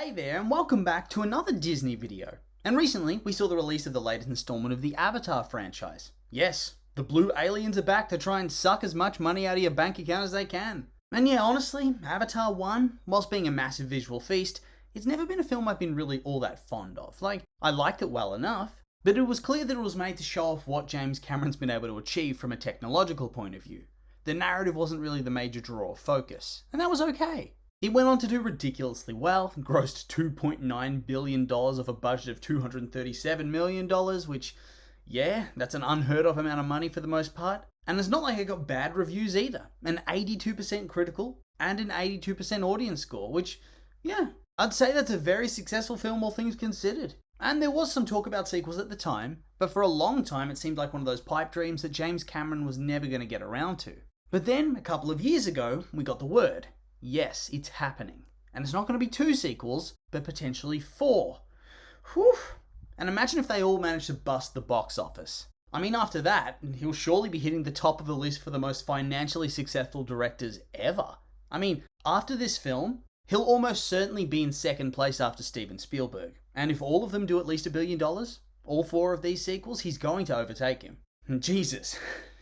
Hey there, and welcome back to another Disney video. And recently, we saw the release of the latest installment of the Avatar franchise. Yes, the blue aliens are back to try and suck as much money out of your bank account as they can. And yeah, honestly, Avatar 1, whilst being a massive visual feast, it's never been a film I've been really all that fond of. I liked it well enough, but it was clear that it was made to show off what James Cameron's been able to achieve from a technological point of view. The narrative wasn't really the major draw or focus, and that was okay. It went on to do ridiculously well, grossed $2.9 billion of a budget of $237 million, which, yeah, that's an unheard of amount of money for the most part. And it's not like it got bad reviews either. An 82% critical and an 82% audience score, which, yeah, I'd say that's a very successful film, all things considered. And there was some talk about sequels at the time, but for a long time it seemed like one of those pipe dreams that James Cameron was never going to get around to. But then, a couple of years ago, we got the word. Yes, it's happening. And it's not going to be 2 sequels, but potentially 4. Whew. And imagine if they all manage to bust the box office. I mean, after that, he'll surely be hitting the top of the list for the most financially successful directors ever. I mean, after this film, he'll almost certainly be in second place after Steven Spielberg. And if all of them do at least $1 billion, all 4 of these sequels, he's going to overtake him. Jesus,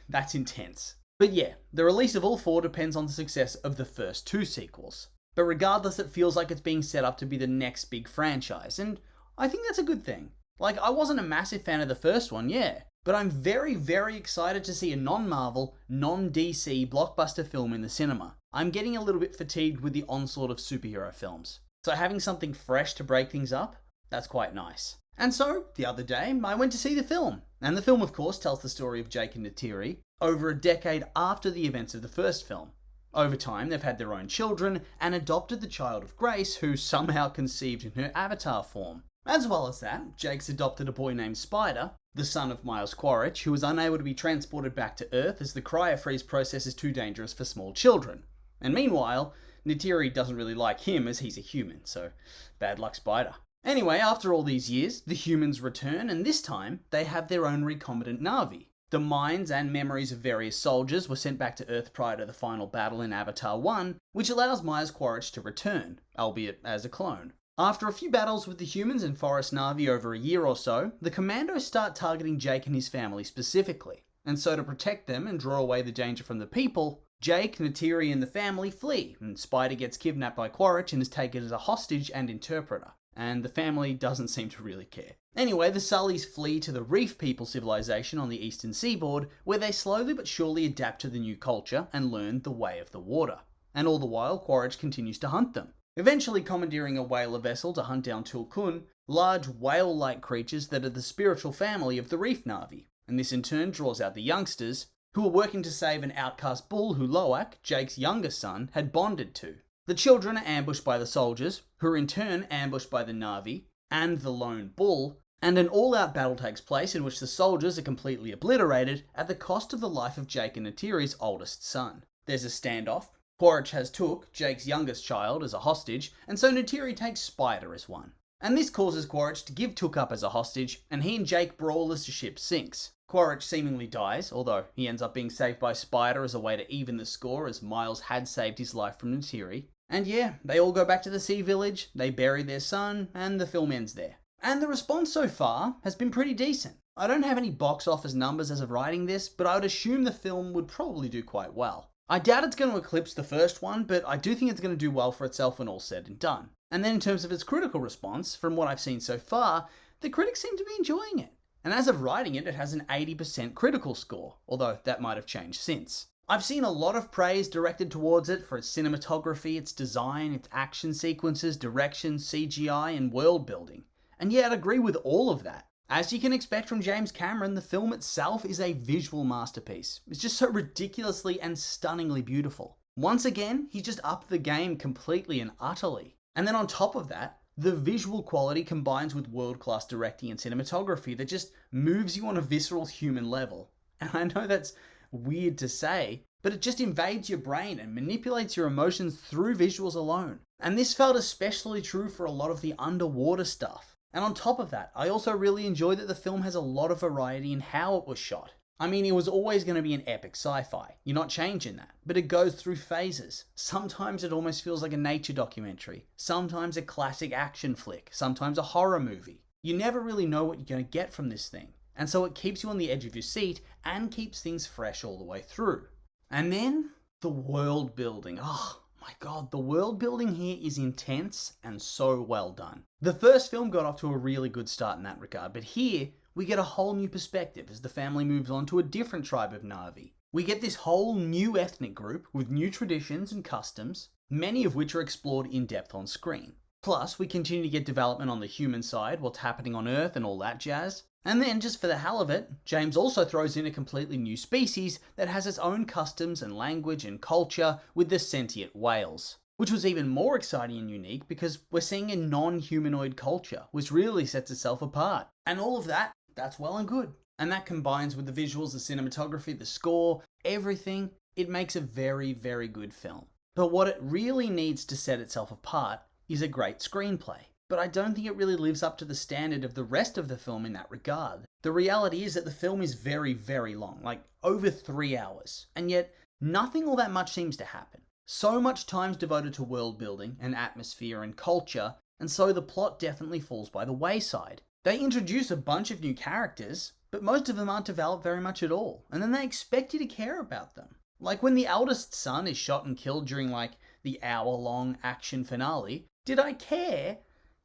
that's intense. But yeah, the release of all 4 depends on the success of the first 2 sequels. But regardless, it feels like it's being set up to be the next big franchise, and I think that's a good thing. I wasn't a massive fan of the first one, yeah, but I'm very, very excited to see a non-Marvel, non-DC blockbuster film in the cinema. I'm getting a little bit fatigued with the onslaught of superhero films, so having something fresh to break things up, that's quite nice. And so, the other day, I went to see the film. And the film, of course, tells the story of Jake and Neytiri over a decade after the events of the first film. Over time, they've had their own children and adopted the child of Grace, who somehow conceived in her avatar form. As well as that, Jake's adopted a boy named Spider, the son of Miles Quaritch, who was unable to be transported back to Earth as the cryofreeze process is too dangerous for small children. And meanwhile, Neytiri doesn't really like him as he's a human, so bad luck Spider. Anyway, after all these years, the humans return, and this time, they have their own recombinant Na'vi. The minds and memories of various soldiers were sent back to Earth prior to the final battle in Avatar 1, which allows Miles Quaritch to return, albeit as a clone. After a few battles with the humans and Forest Na'vi over a year or so, the Commandos start targeting Jake and his family specifically. And so to protect them and draw away the danger from the people, Jake, Neytiri and the family flee, and Spider gets kidnapped by Quaritch and is taken as a hostage and interpreter. And the family doesn't seem to really care. Anyway, the Sullys flee to the Reef People civilization on the eastern seaboard, where they slowly but surely adapt to the new culture and learn the way of the water. And all the while, Quaritch continues to hunt them, eventually commandeering a whaler vessel to hunt down Tulkun, large whale-like creatures that are the spiritual family of the Reef Na'vi. And this in turn draws out the youngsters, who are working to save an outcast bull who Loak, Jake's youngest son, had bonded to. The children are ambushed by the soldiers, who are in turn ambushed by the Na'vi and the lone bull, and an all-out battle takes place in which the soldiers are completely obliterated at the cost of the life of Jake and Neytiri's oldest son. There's a standoff. Quaritch has took Jake's youngest child as a hostage, and so Neytiri takes Spider as one. And this causes Quaritch to give Took up as a hostage, and he and Jake brawl as the ship sinks. Quaritch seemingly dies, although he ends up being saved by Spider as a way to even the score, as Miles had saved his life from Neytiri. And yeah, they all go back to the sea village, they bury their son, and the film ends there. And the response so far has been pretty decent. I don't have any box office numbers as of writing this, but I would assume the film would probably do quite well. I doubt it's going to eclipse the first one, but I do think it's going to do well for itself when all's said and done. And then in terms of its critical response, from what I've seen so far, the critics seem to be enjoying it. And as of writing it, it has an 80% critical score, although that might have changed since. I've seen a lot of praise directed towards it for its cinematography, its design, its action sequences, direction, CGI, and world building. And yeah, I'd agree with all of that. As you can expect from James Cameron, the film itself is a visual masterpiece. It's just so ridiculously and stunningly beautiful. Once again, he's just upped the game completely and utterly. And then on top of that, the visual quality combines with world-class directing and cinematography that just moves you on a visceral human level. And I know that's weird to say, but it just invades your brain and manipulates your emotions through visuals alone. And this felt especially true for a lot of the underwater stuff. And on top of that, I also really enjoy that the film has a lot of variety in how it was shot. I mean, it was always going to be an epic sci-fi. You're not changing that. But it goes through phases. Sometimes it almost feels like a nature documentary. Sometimes a classic action flick. Sometimes a horror movie. You never really know what you're going to get from this thing. And so it keeps you on the edge of your seat and keeps things fresh all the way through. And then, the world building. Oh my god, the world building here is intense and so well done. The first film got off to a really good start in that regard, but here, we get a whole new perspective as the family moves on to a different tribe of Na'vi. We get this whole new ethnic group with new traditions and customs, many of which are explored in depth on screen. Plus, we continue to get development on the human side, what's happening on Earth and all that jazz. And then, just for the hell of it, James also throws in a completely new species that has its own customs and language and culture with the sentient whales. Which was even more exciting and unique because we're seeing a non-humanoid culture, which really sets itself apart. And all of that, that's well and good. And that combines with the visuals, the cinematography, the score, everything. It makes a very, very good film. But what it really needs to set itself apart is a great screenplay. But I don't think it really lives up to the standard of the rest of the film in that regard. The reality is that the film is very, very long, like over 3 hours. And yet, nothing all that much seems to happen. So much time's devoted to world building and atmosphere and culture, and so the plot definitely falls by the wayside. They introduce a bunch of new characters, but most of them aren't developed very much at all, and then they expect you to care about them. Like when the eldest son is shot and killed during like the hour-long action finale, did I care?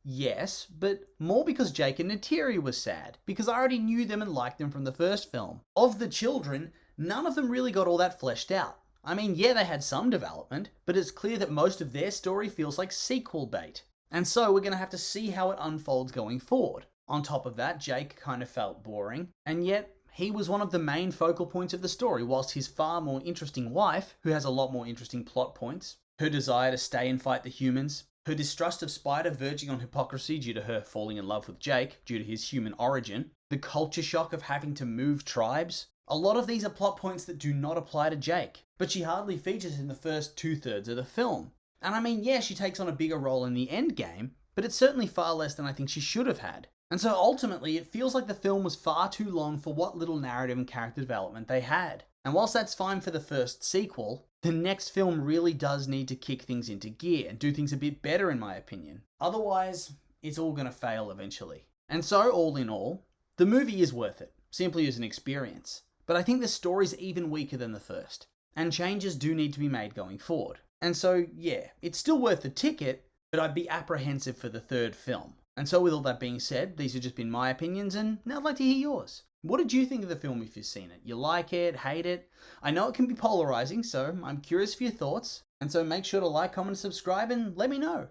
Yes, but more because Jake and Neytiri was sad, because I already knew them and liked them from the first film. Of the children, none of them really got all that fleshed out. I mean, yeah, they had some development, but it's clear that most of their story feels like sequel bait. And so we're going to have to see how it unfolds going forward. On top of that, Jake kind of felt boring, and yet he was one of the main focal points of the story, whilst his far more interesting wife, who has a lot more interesting plot points, her desire to stay and fight the humans, her distrust of Spider verging on hypocrisy due to her falling in love with Jake due to his human origin, the culture shock of having to move tribes. A lot of these are plot points that do not apply to Jake, but she hardly features in the first 2/3 of the film. And I mean, yeah, she takes on a bigger role in the end game, but it's certainly far less than I think she should have had. And so ultimately, it feels like the film was far too long for what little narrative and character development they had. And whilst that's fine for the first sequel, the next film really does need to kick things into gear and do things a bit better in my opinion. Otherwise, it's all going to fail eventually. And so, all in all, the movie is worth it, simply as an experience. But I think the story's even weaker than the first, and changes do need to be made going forward. And so, yeah, it's still worth the ticket, but I'd be apprehensive for the third film. And so with all that being said, these have just been my opinions, and now I'd like to hear yours. What did you think of the film if you've seen it? You like it, hate it? I know it can be polarizing, so I'm curious for your thoughts. And so make sure to like, comment, subscribe, and let me know.